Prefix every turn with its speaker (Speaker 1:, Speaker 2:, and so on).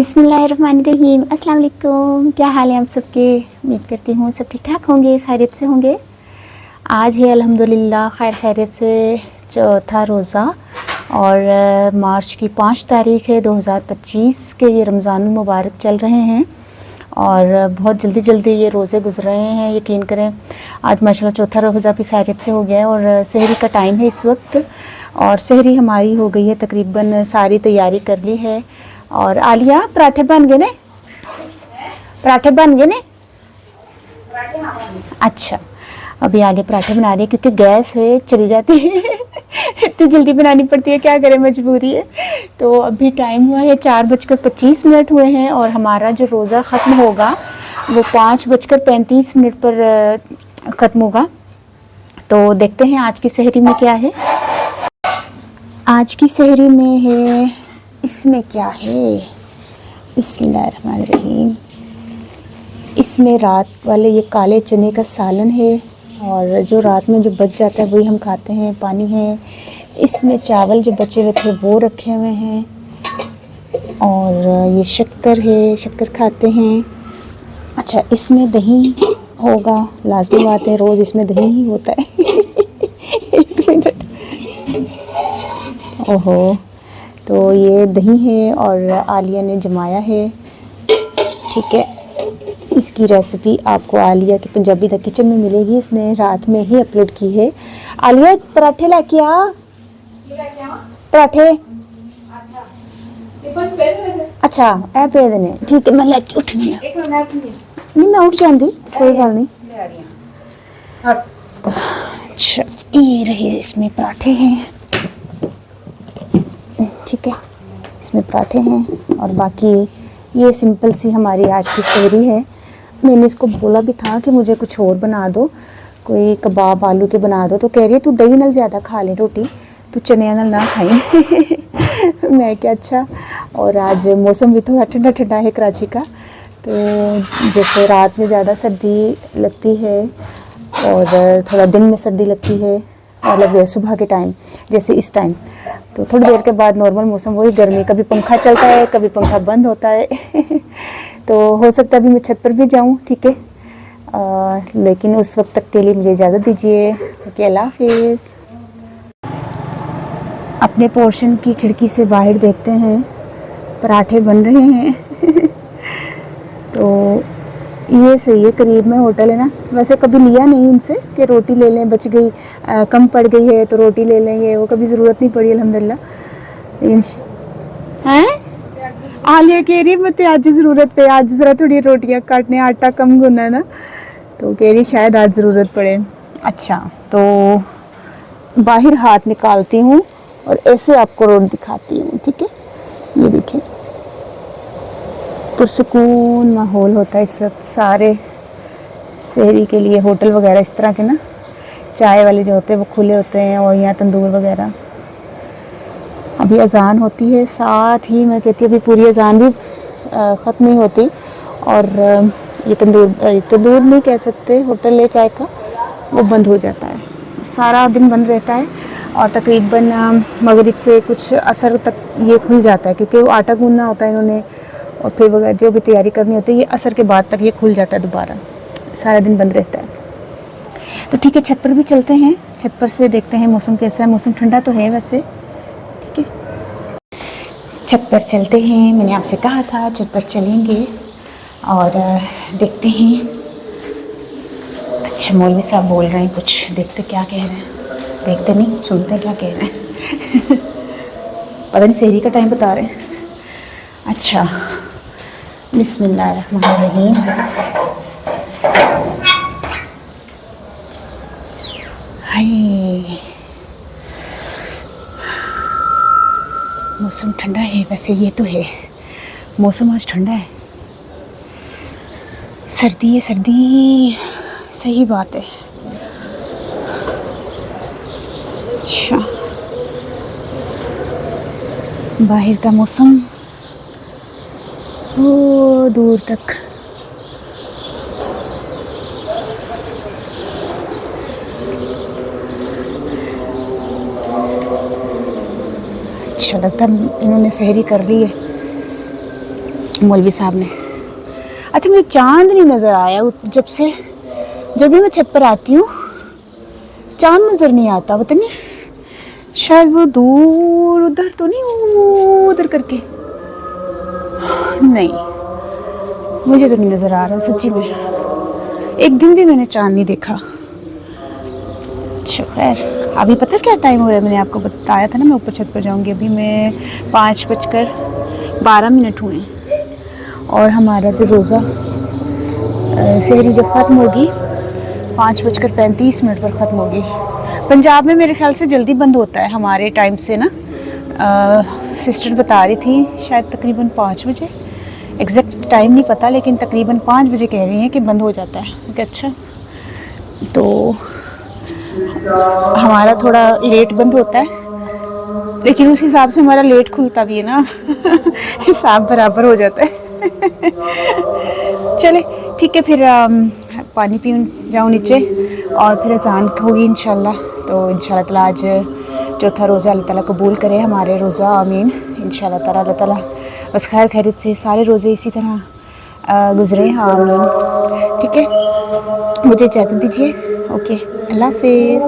Speaker 1: बिस्मिल्लाहिर्रहमानिर्रहीम। अस्सलाम वालेकुम। क्या हाल है आप सबके? उम्मीद करती हूँ सब ठीक ठाक होंगे, खैरियत से होंगे। आज है अल्हम्दुलिल्लाह खैरियत से चौथा रोज़ा और मार्च की 5 तारीख़ है 2025 के। ये रमज़ान मुबारक चल रहे हैं और बहुत जल्दी जल्दी ये रोज़े गुजर रहे हैं, यकीन करें। आज माशाल्लाह चौथा रोज़ा भी खैरियत से हो गया है और सहरी का टाइम है इस वक्त और सहरी हमारी हो गई है तकरीबन, सारी तैयारी कर ली है। और आलिया पराठे बन गए ने? पराठे बन गए ने? अच्छा, अभी आगे पराठे बना रही है क्योंकि गैस है चली जाती है इतनी जल्दी बनानी पड़ती है, क्या करें, मजबूरी है। तो अभी टाइम हुआ है 4:25 हुए हैं और हमारा जो रोज़ा ख़त्म होगा वो 5:35 पर ख़त्म होगा। तो देखते हैं आज की सहरी में क्या है। आज की सहरी में है, इसमें क्या है, बिस्मिल्लाहिर्रहमानिर्रहीम। इसमें रात वाले ये काले चने का सालन है और जो रात में जो बच जाता है वही हम खाते हैं। पानी है, इसमें चावल जो बचे हुए थे वो रखे हुए हैं और ये शक्कर है, शक्कर खाते हैं। अच्छा, इसमें दही होगा, लाजमी बात है, रोज़ इसमें दही ही होता है एक मिनट, ओहो। तो ये दही है और आलिया ने जमाया है, ठीक है। इसकी रेसिपी आपको आलिया के पंजाबी द किचन में मिलेगी, इसने रात में ही अपलोड की है। आलिया पराठे लेके आ, पराठे। अच्छा ए पे देने, ठीक है, मैं लेके उठनी है। नहीं मैं उठ जाती, कोई गल नहीं। अच्छा, ये रहे, इसमें पराठे हैं, ठीक है, इसमें पराठे हैं और बाकी ये सिंपल सी हमारी आज की सहरी है। मैंने इसको बोला भी था कि मुझे कुछ और बना दो, कोई कबाब आलू के बना दो, तो कह रही है तू दही नाल ज़्यादा खा ले रोटी, तू चने नाल ना खाई मैं क्या, अच्छा। और आज मौसम भी थोड़ा ठंडा ठंडा है कराची का, तो जैसे रात में ज़्यादा सर्दी लगती है और थोड़ा दिन में सर्दी लगती है, मतलब सुबह के टाइम जैसे इस टाइम, तो थोड़ी देर के बाद नॉर्मल मौसम वही गर्मी, कभी पंखा चलता है कभी पंखा बंद होता है तो हो सकता है अभी मैं छत पर भी जाऊं, ठीक है, लेकिन उस वक्त तक के लिए मुझे इजाज़त दीजिए कि अल्लाह हाफिज़। अपने पोर्शन की खिड़की से बाहर देखते हैं पराठे बन रहे हैं तो ये सही है, करीब में होटल है ना। वैसे कभी लिया नहीं इनसे कि रोटी ले लें, बच गई, कम पड़ गई है तो रोटी ले लें, ये वो कभी ज़रूरत नहीं पड़ी अल्हम्दुलिल्लाह। हैं आलिया कह रही मत आज ज़रूरत पे, आज ज़रा थोड़ी रोटियां काटने, आटा कम गुनना है ना, तो कह रही शायद आज ज़रूरत पड़े। अच्छा, तो बाहर हाथ निकालती हूँ और ऐसे आपको रोड दिखाती हूँ, ठीक है। ये देखिए पुरसुकून माहौल होता है इस वक्त, सारे सहरी के लिए होटल वगैरह इस तरह के ना, चाय वाले जो होते हैं वो खुले होते हैं और यहाँ तंदूर वगैरह। अभी अजान होती है, साथ ही मैं कहती हूँ अभी पूरी अजान भी ख़त्म नहीं होती और ये तंदूर नहीं कह सकते, होटल है चाय का, वो बंद हो जाता है, सारा दिन बंद रहता है और तकरीबन मगरिब से कुछ असर तक ये खुल जाता है, क्योंकि वो आटा गूंदना होता है इन्होंने और फिर वगैरह जो भी तैयारी करनी होती है, ये असर के बाद तक ये खुल जाता है, दोबारा सारा दिन बंद रहता है। तो ठीक है, छत पर भी चलते हैं, छत पर से देखते हैं मौसम कैसा है। मौसम ठंडा तो है वैसे, ठीक है, छत पर चलते हैं। मैंने आपसे कहा था छत पर चलेंगे और देखते हैं। अच्छा, मौलवी साहब बोल रहे हैं कुछ, देखते क्या कह रहे हैं, देखते नहीं सुनते क्या कह रहे हैं पता नहीं सहरी का टाइम बता रहे हैं। अच्छा, बिस्मिल्लाहिर्रहमानिर्रहीम। हाय, मौसम ठंडा है वैसे, ये तो है मौसम आज ठंडा है, सर्दी है सर्दी, सही बात है। अच्छा, बाहर का मौसम वो दूर तक, अच्छा लगता है। इन्होंने सहरी कर ली है मौलवी साहब ने। अच्छा मुझे चांद नहीं नज़र आया जब भी मैं छत पर आती हूँ चांद नज़र नहीं आता, पता नहीं शायद वो दूर उधर तो नहीं, उधर करके नहीं, मुझे तो नहीं नज़र आ रहा सच्ची में। एक दिन भी मैंने चांद नहीं देखा। अच्छा खैर, अभी पता क्या टाइम हो रहा है, मैंने आपको बताया था ना मैं ऊपर छत पर जाऊंगी। अभी मैं 5:12 हुए और हमारा जो रोज़ा सहरी जब ख़त्म होगी 5:35 पर ख़त्म होगी। पंजाब में मेरे ख्याल से जल्दी बंद होता है हमारे टाइम से ना। सिस्टर बता रही थी शायद तकरीबन 5 बजे, एग्जैक्ट टाइम नहीं पता लेकिन तकरीबन 5 बजे कह रही हैं कि बंद हो जाता है। अच्छा तो हमारा थोड़ा लेट बंद होता है लेकिन उस हिसाब से हमारा लेट खुलता भी है ना हिसाब बराबर हो जाता है चले ठीक है, फिर पानी पी जाऊँ नीचे और फिर अज़ान होगी इंशाल्लाह। तो इंशाल्लाह ताला आज चौथा रोज़ा अल्लाह ताला कबूल करे हमारे रोज़ा, आमीन इंशाल्लाह ताला। अल्लाह ताला बस खैर खैरियत से सारे रोज़े इसी तरह गुजरे, आमीन। ठीक है, मुझे इजाज़त दीजिए। ओके, अल्लाह हाफिज़।